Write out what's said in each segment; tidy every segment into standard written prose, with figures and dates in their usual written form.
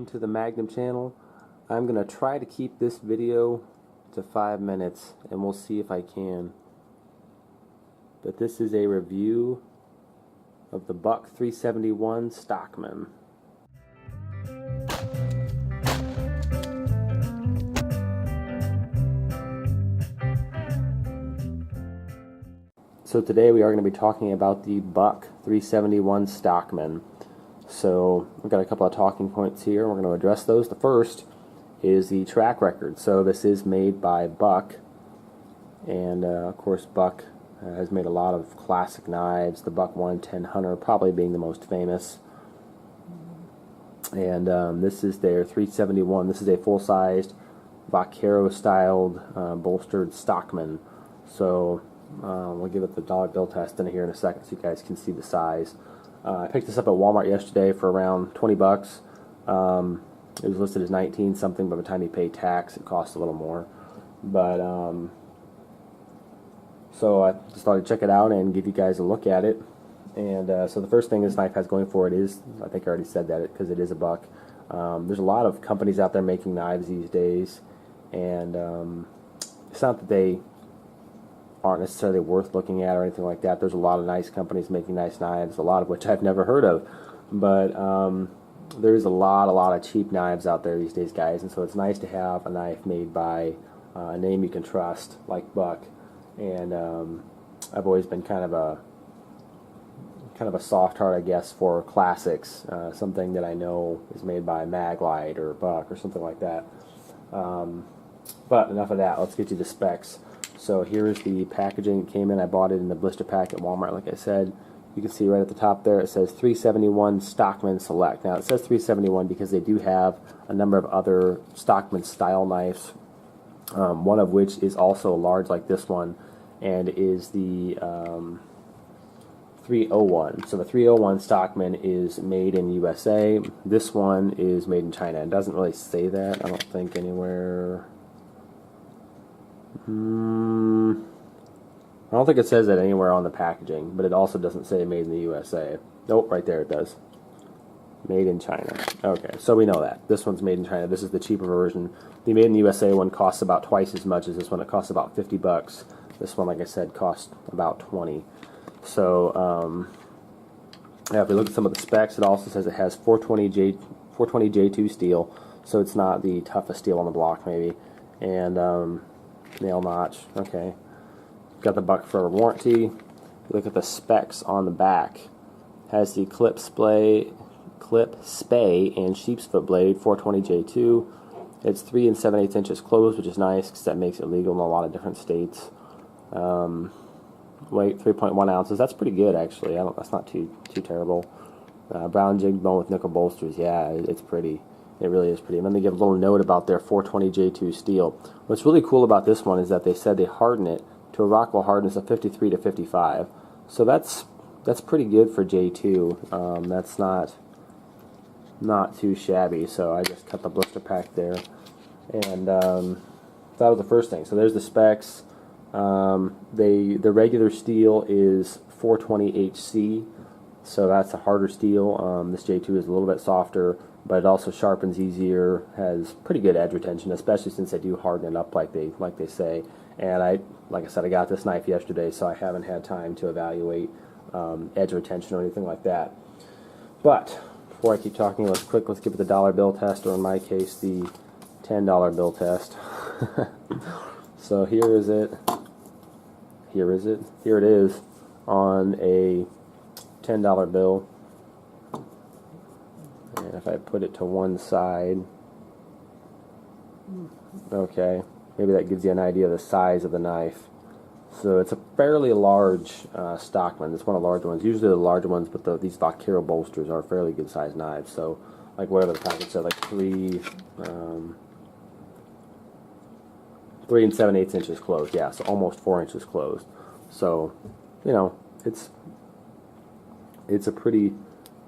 welcome to the Magnum channel. I'm going to try to keep this video to 5 minutes and we'll see if I can. But this is a review of the Buck 371 Stockman. So today we are going to be talking about the Buck 371 Stockman. So we've got a couple of talking points here. We're going to address those. The first is the track record. So this is made by Buck, and of course Buck has made a lot of classic knives, the Buck 110 Hunter probably being the most famous. And this is their 371. This is a full-sized vaquero styled bolstered Stockman. So we'll give it the dollar bill test in here in a second so you guys can see the size. I picked this up at Walmart yesterday for around 20 bucks. It was listed as 19 something, but by the time you pay tax it costs a little more. But so I just thought I'd check it out and give you guys a look at it. And so the first thing this knife has going for it is, I think I already said that, because it is a Buck. There's a lot of companies out there making knives these days, and it's not that they aren't necessarily worth looking at or anything like that. There's a lot of nice companies making nice knives, a lot of which I've never heard of. But there's a lot of cheap knives out there these days, guys, and so it's nice to have a knife made by a name you can trust, like Buck. And I've always been kind of a soft heart, I guess, for classics, something that I know is made by Maglite or Buck or something like that. But enough of that. Let's get you the specs. So here is the packaging. It came in. I bought it in the blister pack at Walmart, like I said. You can see right at the top there it says 371 Stockman Select. Now it says 371 because they do have a number of other Stockman style knives, one of which is also large like this one, and is the 301. So the 301 Stockman is made in USA. This one is made in China. It doesn't really say that, I don't think, anywhere. I don't think it says that anywhere on the packaging, but it also doesn't say made in the USA. Nope, right there it does. Made in China. Okay, so we know that. This one's made in China. This is the cheaper version. The made in the USA one costs about twice as much as this one. It costs about 50 bucks. This one, like I said, costs about 20. So, yeah, if we look at some of the specs, it also says it has 420 J2 steel, so it's not the toughest steel on the block, maybe. And nail notch. Okay. Got the Buck Forever warranty. Look at the specs on the back. Has the clip spay and sheep's foot blade, 420 J2. It's 3 7/8 inches closed, which is nice because that makes it legal in a lot of different states. Weight 3.1 ounces. That's pretty good, actually. That's not too terrible. Brown jig bone with nickel bolsters. Yeah, it's pretty. It really is pretty. And then they give a little note about their 420 J2 steel. What's really cool about this one is that they said they harden it to a Rockwell hardness of 53 to 55. So that's pretty good for J2. That's not too shabby. So I just cut the blister pack there, and that was the first thing. So there's the specs. The regular steel is 420 HC, so that's a harder steel. This J2 is a little bit softer, but it also sharpens easier, has pretty good edge retention, especially since they do harden it up like they say. And like I said, I got this knife yesterday, so I haven't had time to evaluate edge retention or anything like that. But before I keep talking, let's get the dollar bill test, or in my case, the $10 bill test. So here is it. Here it is on a $10 bill. And if I put it to one side, okay, maybe that gives you an idea of the size of the knife. So it's a fairly large Stockman. It's one of the larger ones. Usually the larger ones, but these vaquero bolsters are fairly good sized knives. So like whatever the package said, like 3 7/8 inches closed. Yeah, so almost 4 inches closed. So, you know, it's a pretty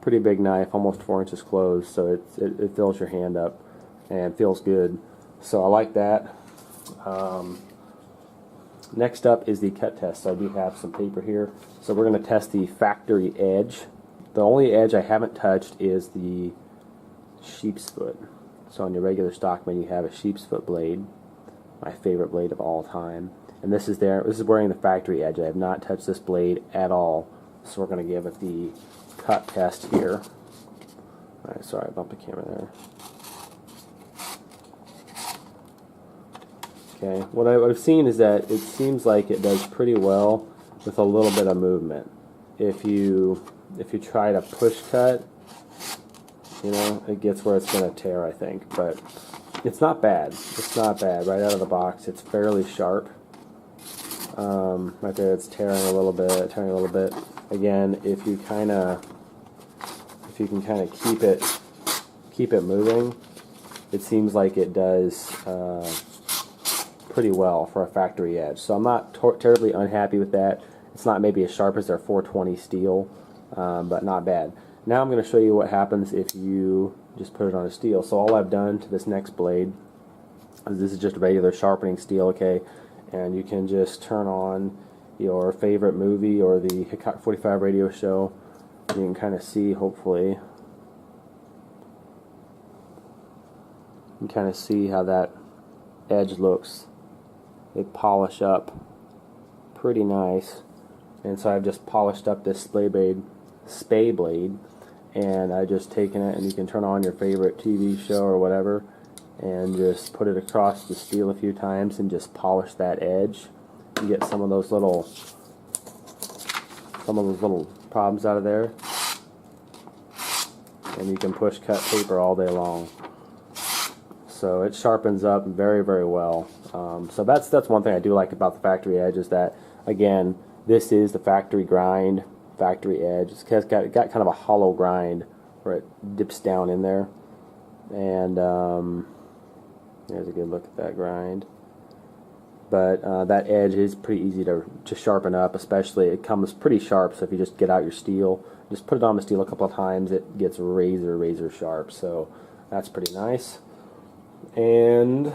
big knife, almost 4 inches closed. So it fills your hand up and feels good. So I like that. Next up is the cut test. So I do have some paper here. So we're going to test the factory edge. The only edge I haven't touched is the sheep's foot. So on your regular Stockman, you have a sheep's foot blade, my favorite blade of all time. And this is wearing the factory edge. I have not touched this blade at all. So we're going to give it the cut test here. Alright, sorry, I bumped the camera there. Okay, what I've seen is that it seems like it does pretty well with a little bit of movement. If you try to push cut, you know, it gets where it's going to tear, I think. But it's not bad. It's not bad. Right out of the box, it's fairly sharp. Right there, it's tearing a little bit. Again, if you can kind of keep it moving, it seems like it does pretty well for a factory edge. So I'm not terribly unhappy with that. It's not maybe as sharp as their 420 steel, but not bad. Now I'm going to show you what happens if you just put it on a steel. So all I've done to this next blade is this is just regular sharpening steel, okay? And you can just turn on your favorite movie or the Hickok 45 radio show. You can kind of see, hopefully, you can kind of see how that edge looks. They polish up pretty nice. And so I've just polished up this spay blade, and I've just taken it, and you can turn on your favorite TV show or whatever, and just put it across the steel a few times and just polish that edge. You get some of those little problems out of there, and you can push cut paper all day long. So it sharpens up very, very well. So that's one thing I do like about the factory edge, is that, again, this is the factory grind, factory edge. It's got kind of a hollow grind where it dips down in there. And there's a good look at that grind. But that edge is pretty easy to sharpen up, especially it comes pretty sharp, so if you just get out your steel, just put it on the steel a couple of times, it gets razor sharp. So that's pretty nice. And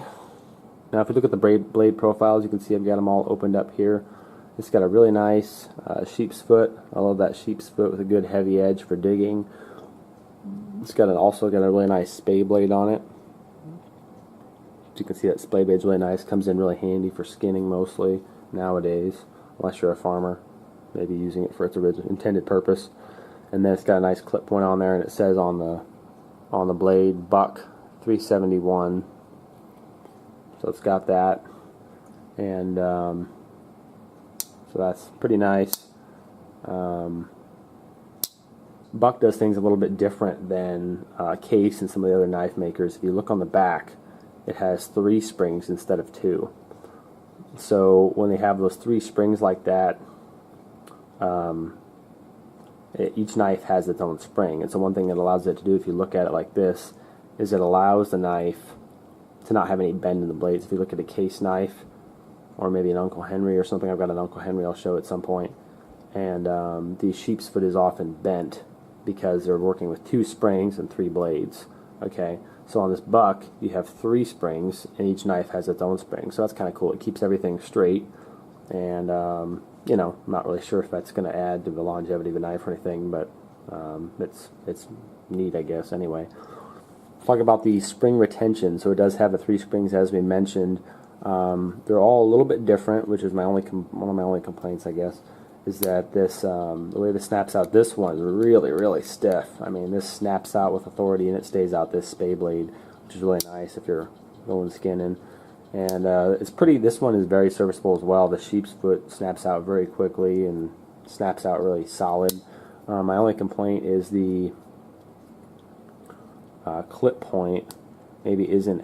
now if you look at the blade profiles, you can see I've got them all opened up here. It's got a really nice sheep's foot. I love that sheep's foot with a good heavy edge for digging. It's also got a really nice spay blade on it. As you can see, that spay blade's really nice. Comes in really handy for skinning mostly nowadays, unless you're a farmer, maybe using it for its original intended purpose. And then it's got a nice clip point on there, and it says on the blade Buck 371. So it's got that, and so that's pretty nice. Buck does things a little bit different than Case and some of the other knife makers. If you look on the back, it has 3 springs instead of 2. So when they have those 3 springs like that, each knife has its own spring. And so one thing it allows it to do, if you look at it like this, is it allows the knife to not have any bend in the blades. If you look at a Case knife, or maybe an Uncle Henry or something, I've got an Uncle Henry I'll show at some point, and the sheep's foot is often bent because they're working with 2 springs and 3 blades. Okay, so on this Buck, you have 3 springs, and each knife has its own spring. So that's kind of cool. It keeps everything straight, and you know, I'm not really sure if that's going to add to the longevity of the knife or anything, but it's neat, I guess. Anyway, let's talk about the spring retention. So it does have the 3 springs, as we mentioned. They're all a little bit different, which is one of my only complaints, I guess, is that this the way this snaps out. This one's really stiff. I mean, this snaps out with authority, and it stays out, this spay blade, which is really nice if you're going skinning. And it's pretty. This one is very serviceable as well. The sheep's foot snaps out very quickly and snaps out really solid. My only complaint is the clip point maybe isn't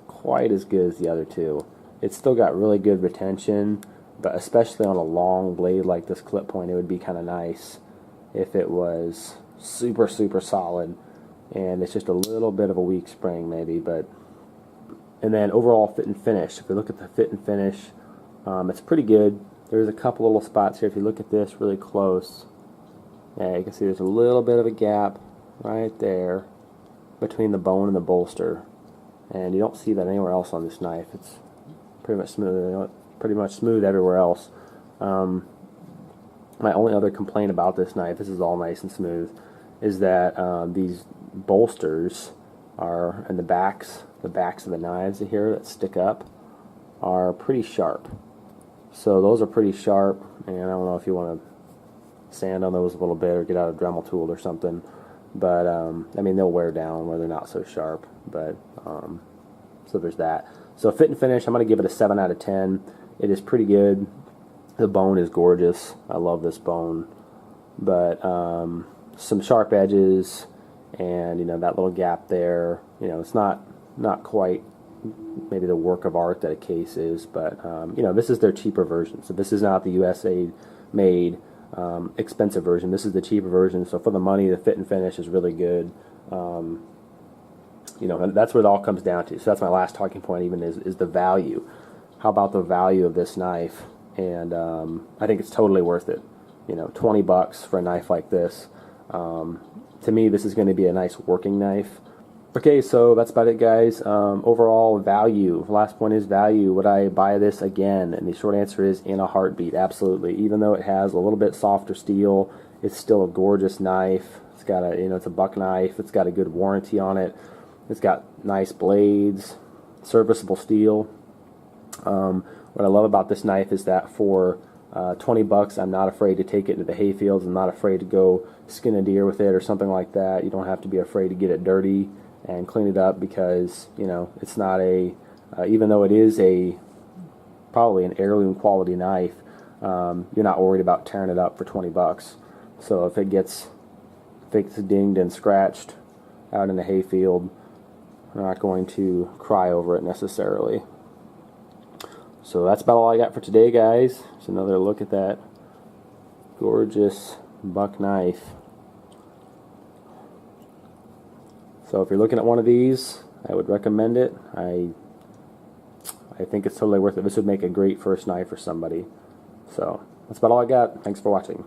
quite as good as the other 2. It's still got really good retention, but especially on a long blade like this clip point, it would be kind of nice if it was super solid, and it's just a little bit of a weak spring maybe. But and then overall fit and finish, if you look at the fit and finish, it's pretty good. There's a couple little spots here. If you look at this really close, yeah, you can see there's a little bit of a gap right there between the bone and the bolster, and you don't see that anywhere else on this knife. It's pretty much smooth everywhere else. My only other complaint about this knife, this is all nice and smooth, is that these bolsters are, and the backs of the knives here that stick up are pretty sharp. So those are pretty sharp, and I don't know if you want to sand on those a little bit or get out a Dremel tool or something, but I mean, they'll wear down where they're not so sharp, but so there's that. So fit and finish, I'm going to give it a 7 out of 10. It is pretty good. The bone is gorgeous. I love this bone, but some sharp edges, and you know, that little gap there, you know, it's not quite maybe the work of art that a case is, but you know, this is their cheaper version. So this is not the USA made expensive version. This is the cheaper version. So for the money, the fit and finish is really good. You know, and that's what it all comes down to. So that's my last talking point, even is the value. How about the value of this knife? And I think it's totally worth it. You know, $20 for a knife like this. To me, this is going to be a nice working knife. Okay, so that's about it, guys. Overall value. The last point is value. Would I buy this again? And the short answer is in a heartbeat. Absolutely. Even though it has a little bit softer steel, it's still a gorgeous knife. It's got a, you know, it's a buck knife. It's got a good warranty on it. It's got nice blades, serviceable steel. What I love about this knife is that for $20, I'm not afraid to take it into the hay fields. I'm not afraid to go skin a deer with it or something like that. You don't have to be afraid to get it dirty and clean it up, because you know, it's not a even though it is probably an heirloom quality knife, you're not worried about tearing it up for $20. So if it gets dinged and scratched out in the hay field, I'm not going to cry over it necessarily. So that's about all I got for today, guys. Just another look at that gorgeous buck knife. So if you're looking at one of these, I would recommend it. I think it's totally worth it. This would make a great first knife for somebody. So that's about all I got. Thanks for watching.